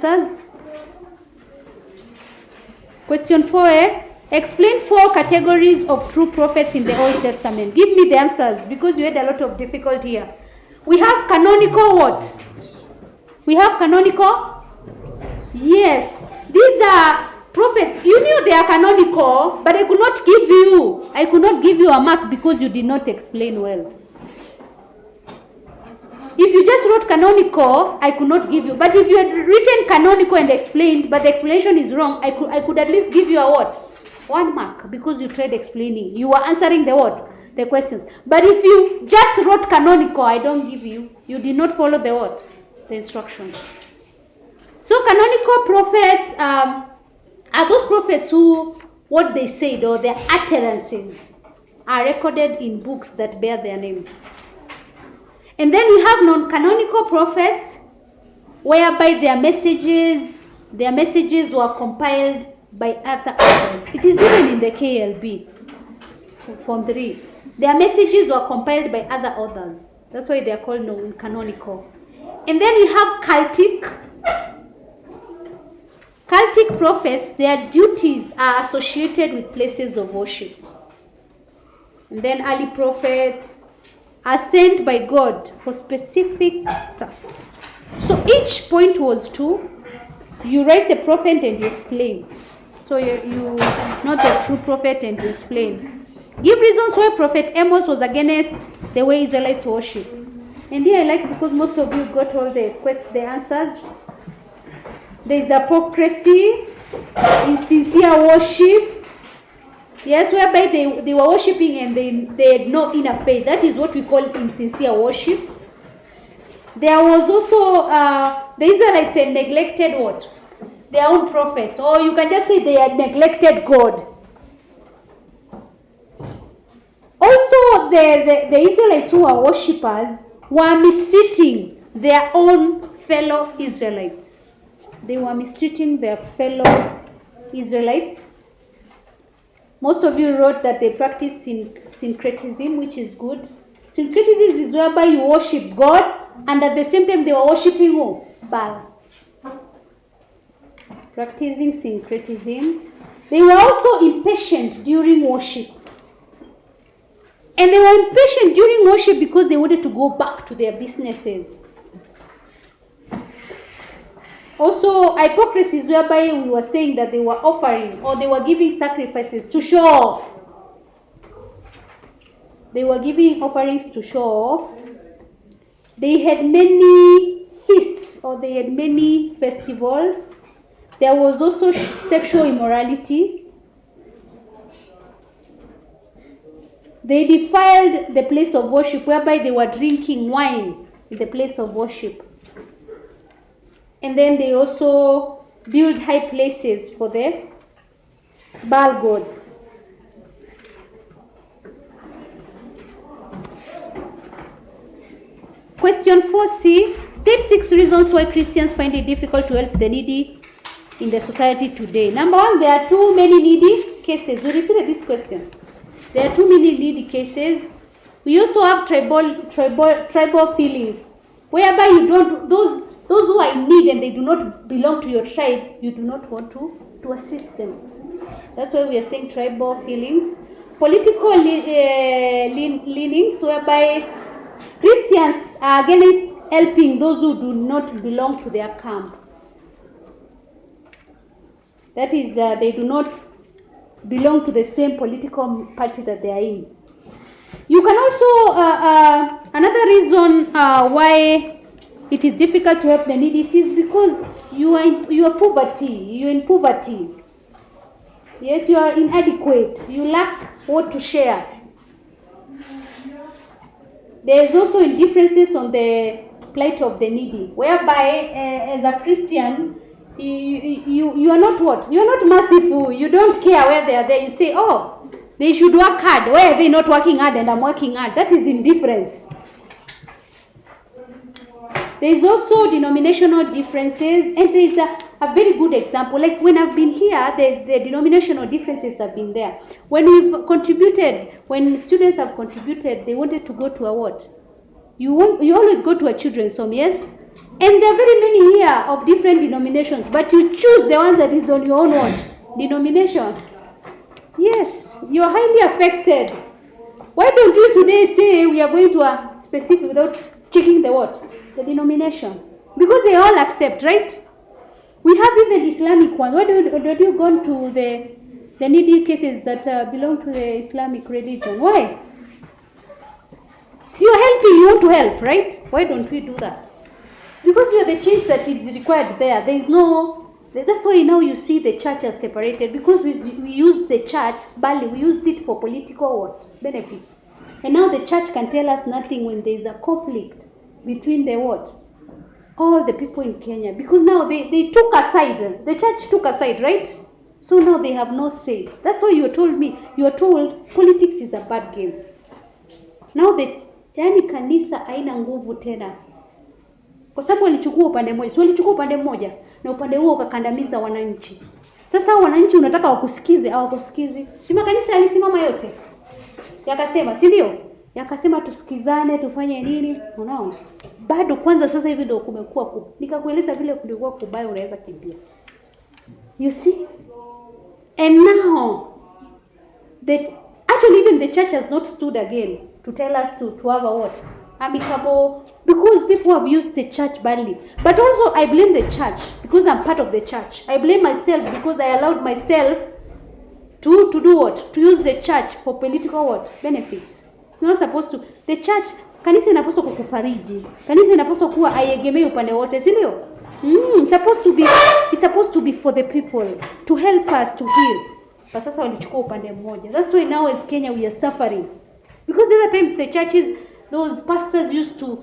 answers. Question 4a. Explain 4 categories of true prophets in the Old Testament. Give me the answers because you had a lot of difficulty here. We have canonical what? We have canonical? Yes. These are prophets. You knew they are canonical, but I could not give you a mark because you did not explain well. If you just wrote canonical, I could not give you. But if you had written canonical and explained, but the explanation is wrong, I could at least give you a what? 1 mark, because you tried explaining. You were answering the what? The questions. But if you just wrote canonical, I don't give you. You did not follow the what? The instructions. So canonical prophets are those prophets who, what they said or their utterances are recorded in books that bear their names. And then we have non-canonical prophets, whereby their messages were compiled by other authors. It is even in the KLB, Form 3. Their messages were compiled by other authors. That's why they are called non-canonical. And then we have cultic prophets. Their duties are associated with places of worship. And then early prophets are sent by God for specific tasks. So each point was 2. You write the prophet and you explain. So you not the true prophet and you explain. Give reasons why Prophet Amos was against the way Israelites worship. And here I like because most of you got all the answers. There is hypocrisy, insincere worship. Yes, whereby they were worshipping and they had no inner faith. That is what we call insincere worship. There was also, the Israelites had neglected what? Their own prophets. Or you can just say they had neglected God. Also, the Israelites who were worshippers were mistreating their own fellow Israelites. They were mistreating their fellow Israelites. Most of you wrote that they practice syncretism, which is good. Syncretism is whereby you worship God, and at the same time they were worshipping who? Baal. Practicing syncretism. They were also impatient during worship. And they were impatient during worship because they wanted to go back to their businesses. Also, hypocrisy is whereby we were saying that they were offering or they were giving sacrifices to show off. They were giving offerings to show off. They had many feasts or they had many festivals. There was also sexual immorality. They defiled the place of worship whereby they were drinking wine in the place of worship. And then they also built high places for the Baal gods. Question 4c. State 6 reasons why Christians find it difficult to help the needy in the society today. Number 1, there are too many needy cases. We repeated this question. There are too many needy cases. We also have tribal feelings, whereby you don't those who are in need and they do not belong to your tribe, you do not want to assist them. That's why we are saying tribal feelings. Political leanings, whereby Christians are against helping those who do not belong to their camp. That is, they do not belong to the same political party that they are in. You can also, another reason why it is difficult to help the needy, it is because you are in poverty. Yes, you are inadequate. You lack what to share. There is also indifferences on the plight of the needy, whereby as a Christian, you are not what? You are not merciful. You don't care where they are there. You say, oh, they should work hard. Why are they not working hard and I'm working hard? That is indifference. There is also denominational differences, and there is a very good example. Like when I've been here, the denominational differences have been there. When we've contributed, when students have contributed, they wanted to go to a what? You always go to a children's home, yes? And there are very many here of different denominations, but you choose the one that is on your own what? Denomination. Yes, you are highly affected. Why don't you today say we are going to a specific without checking the what? The denomination. Because they all accept, right? We have even Islamic ones. Why don't you go to the needy cases that belong to the Islamic religion? Why? You are helping, you want to help, right? Why don't we do that? Because we are the change that is required there. There is no... That's why now you see the church as separated. Because we use the church, badly, we used it for political what? Benefits. And now the church can tell us nothing when there is a conflict between the what? All the people in Kenya. Because now they took a side. The church took a side, right? So now they have no say. That's why you are told politics is a bad game. Now yani kanisa haina nguvu tena. Kwa sababu walichukua upande mmoja. So walichukua upande mmoja na upande huo ukakandamiza wananchi. Sasa wananchi unataka wakusikize au wakusikizi? Si makanisa yalisimama yote. Yakasema, si ndio? Yakasema tusikizane, tufanye nini? Unaona? Bado kwanza sasa hivi ndio kumekuwa nikakueleza vile kulikuwa kubaya unaweza kimbia. You see? And now actually even the church has not stood again to tell us to have a what? Amicable, because people have used the church badly. But also I blame the church because I'm part of the church. I blame myself because I allowed myself to do what? To use the church for political what? Benefit. It's not supposed to. The church, kanisa inapaswa kukufariji. Kanisa inapaswa kuwa haiegemei upande wote, si ndio? It's supposed to be for the people, to help us to heal. But sasa walichukua upande mmoja. That's why now as Kenya we are suffering. Because the other times the churches, those pastors used to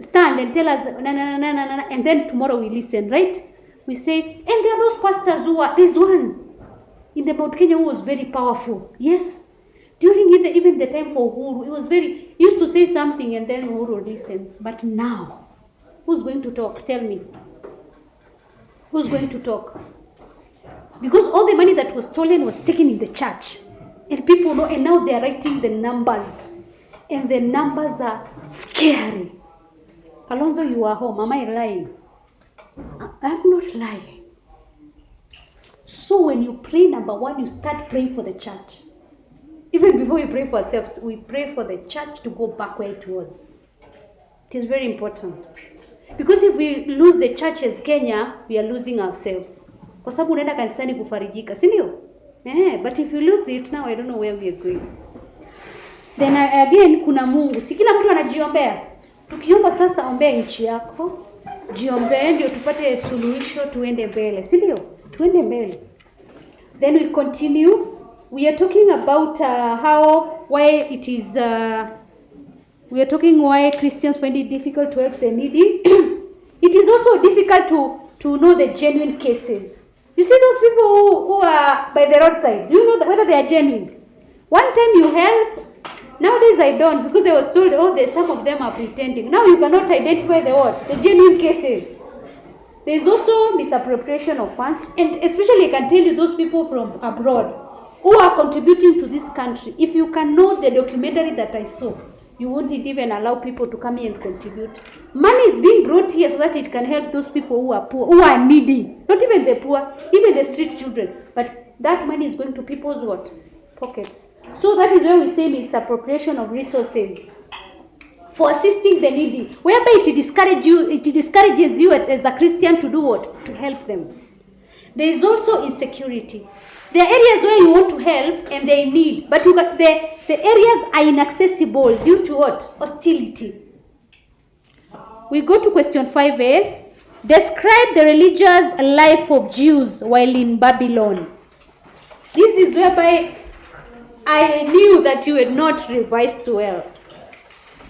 stand and tell us, na, and then tomorrow we listen, right? We say, and there are those pastors who are, there's one in the Mount Kenya who was very powerful. Yes. During even the time for Uhuru, he used to say something and then Uhuru listens. But now, who's going to talk? Tell me. Who's going to talk? Because all the money that was stolen was taken in the church. And people know, and now they are writing the numbers. And the numbers are scary. Alonzo, you are home. Am I lying? I'm not lying. So when you pray, number one, you start praying for the church. Even before we pray for ourselves, we pray for the church to go back where it was. It is very important. Because if we lose the church as Kenya, we are losing ourselves. Kwa sababu unaenda kanisani kufarijika, si ndio? But if you lose it, now I don't know where we are going. Then again, kuna Mungu. Si kila mtu anajiombea. Tukiomba sasa, ombea nchi yako. Jiombee ndio tupate suluhisho, tuende mbele. Si ndio? Tuende mbele. Then we continue. We are talking about we are talking why Christians find it difficult to help the needy. It is also difficult to know the genuine cases. You see those people who are by the roadside. Do you know whether they are genuine? One time you help. Nowadays I don't, because I was told, some of them are pretending. Now you cannot identify the genuine cases. There is also misappropriation of funds, and especially I can tell you those people from abroad who are contributing to this country. If you can know the documentary that I saw, you won't even allow people to come here and contribute. Money is being brought here so that it can help those people who are poor, who are needy. Not even the poor, even the street children. But that money is going to people's what? Pockets. So that is where we say misappropriation of resources for assisting the needy, whereby it discourages you as a Christian to do what? To help them. There is also insecurity. There are areas where you want to help and they need, but the areas are inaccessible due to what? Hostility. We go to question 5a. Describe the religious life of Jews while in Babylon. This is whereby I knew that you had not revised well.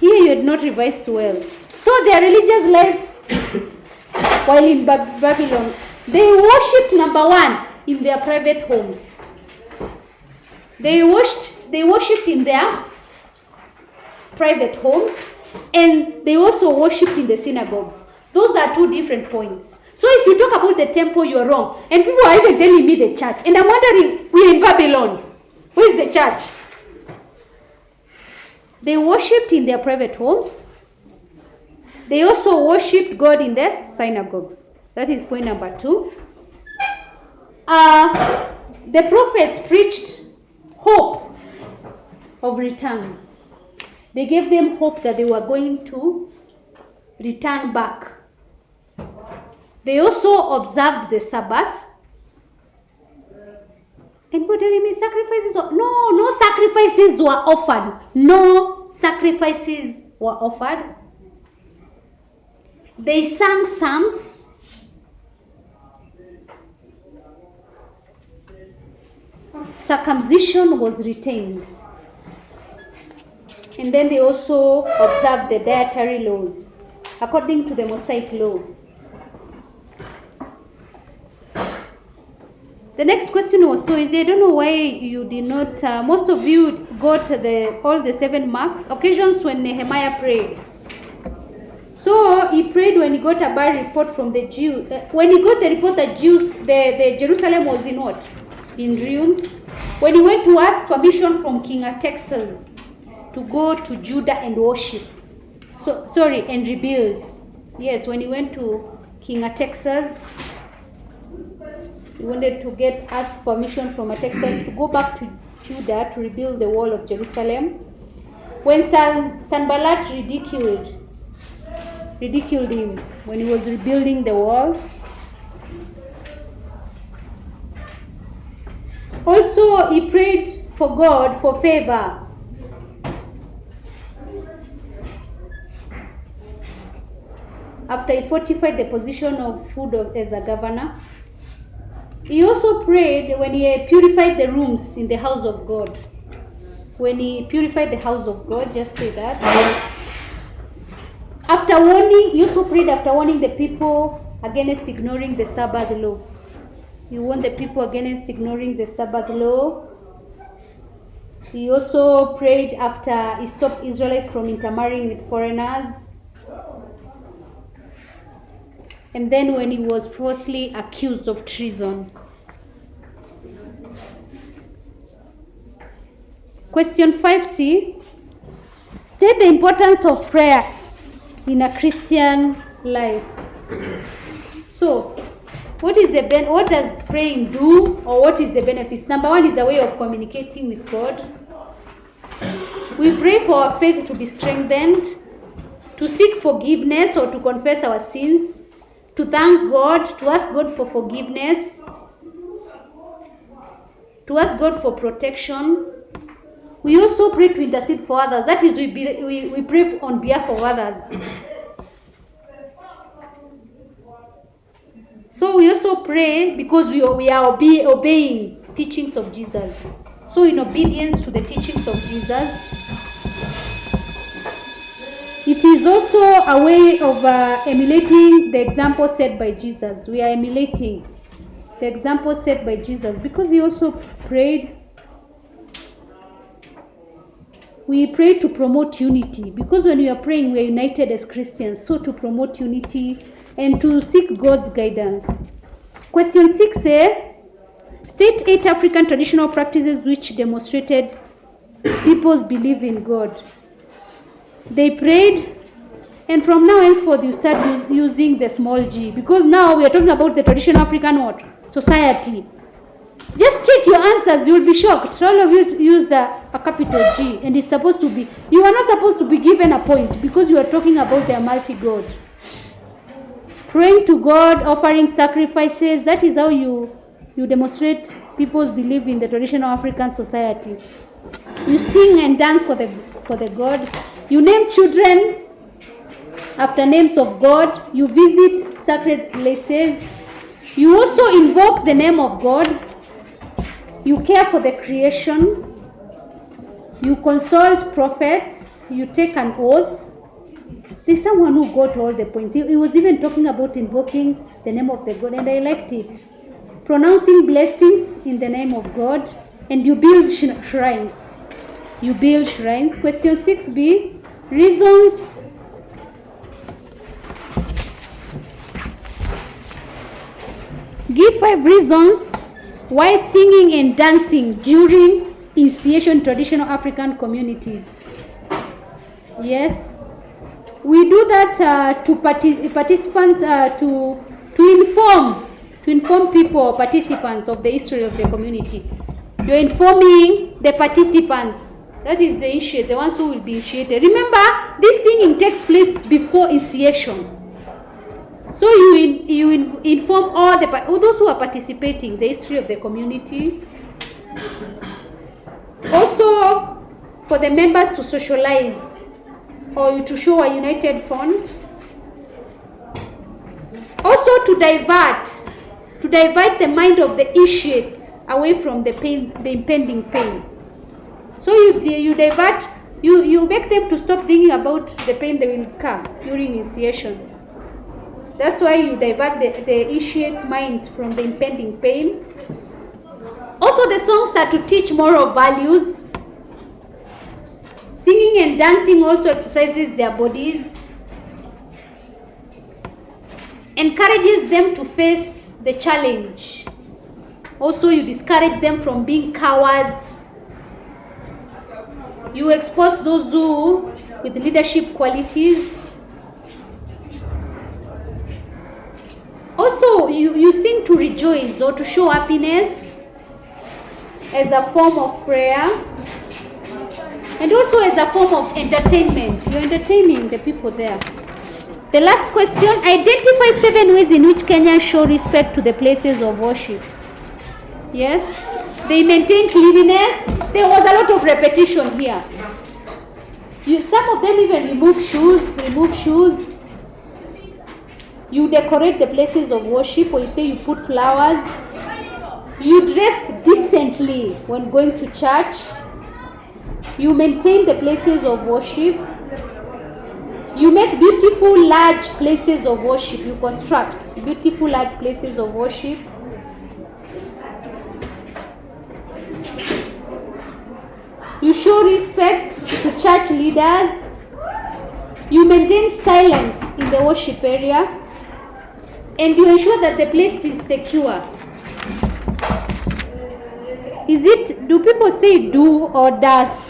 Here you had not revised well. So their religious life while in Babylon, they worshipped, number one, in their private homes. They worshipped in their private homes, and they also worshipped in the synagogues. Those are two different points. So if you talk about the temple, you're wrong. And people are even telling me the church. And I'm wondering, we're in Babylon. Where is the church? They worshipped in their private homes. They also worshipped God in the synagogues. That is point number 2. The prophets preached hope of return. They gave them hope that they were going to return back. They also observed the Sabbath. And people telling me sacrifices were... No sacrifices were offered. No sacrifices were offered. They sang psalms. Circumcision was retained. And then they also observed the dietary laws according to the Mosaic law. The next question was so easy. I don't know why you did not. Most of you got all the 7 marks. Occasions when Nehemiah prayed. So he prayed when he got a bad report from the Jews. When he got the report that the Jerusalem was in what? In ruins. When he went to ask permission from King Kcse to go to Judah and worship. And rebuild. Yes, when he went to King Kcse, he wanted to ask permission from Kcse to go back to Judah to rebuild the wall of Jerusalem. When Sanballat ridiculed him when he was rebuilding the wall. Also, he prayed for God for favor. After he fortified the position of food as a governor. He also prayed when he purified the rooms in the house of God. When he purified the house of God, just say that. After warning, he also prayed after warning the people against ignoring the Sabbath law. He warned the people against ignoring the Sabbath law. He also prayed after he stopped Israelites from intermarrying with foreigners. And then when he was falsely accused of treason. Question 5C. State the importance of prayer in a Christian life. So, what does praying do, or what is the benefits? Number 1 is a way of communicating with God. We pray for our faith to be strengthened, to seek forgiveness or to confess our sins, to thank God, to ask God for forgiveness, to ask God for protection. We also pray to intercede for others. That is, we pray on behalf of others. So we also pray because we are obeying teachings of Jesus. So in obedience to the teachings of Jesus, it is also a way of emulating the example set by Jesus. We are emulating the example set by Jesus because he also prayed. We pray to promote unity because when we are praying, we are united as Christians. So to promote unity and to seek God's guidance. Question 6A. State 8 African traditional practices which demonstrated people's belief in God. They prayed, and from now henceforth you start using the small g, because now we are talking about the traditional African what? Society. Just check your answers, you will be shocked. All of you use a capital G, and it's supposed to be, you are not supposed to be given a point because you are talking about the Almighty God. Praying to God, offering sacrifices, that is how you demonstrate people's belief in the traditional African society. You sing and dance for the God. You name children after names of God. You visit sacred places. You also invoke the name of God. You care for the creation. You consult prophets. You take an oath. There's someone who got all the points. He was even talking about invoking the name of the God, and I liked it. Pronouncing blessings in the name of God. And you build shrines. You build shrines. Question 6B. Reasons. Give 5 reasons why singing and dancing during initiation traditional African communities. Yes. We do that to participants to inform people or participants of the history of the community. You're informing the participants. That is the initiate, the ones who will be initiated. Remember, this singing takes place before initiation. So you inform all those who are participating, the history of the community. Also, for the members to socialize or to show a united front. Also to divert the mind of the initiates away from the pain, the impending pain. So you divert, you make them to stop thinking about the pain that will come during initiation. That's why you divert the initiates' minds from the impending pain. Also, the songs are to teach moral values. Singing and dancing also exercises their bodies. Encourages them to face the challenge. Also, you discourage them from being cowards. You expose those who with leadership qualities. Also, you sing to rejoice or to show happiness as a form of prayer. And also as a form of entertainment. You're entertaining the people there. The last question, identify 7 ways in which Kenyans show respect to the places of worship. Yes, they maintain cleanliness. There was a lot of repetition here. Some of them even remove shoes. You decorate the places of worship, or you say you put flowers. You dress decently when going to church. You maintain the places of worship. You make beautiful large places of worship. You construct beautiful large places of worship. You show respect to church leaders. You maintain silence in the worship area. And you ensure that the place is secure. Do people say do or does?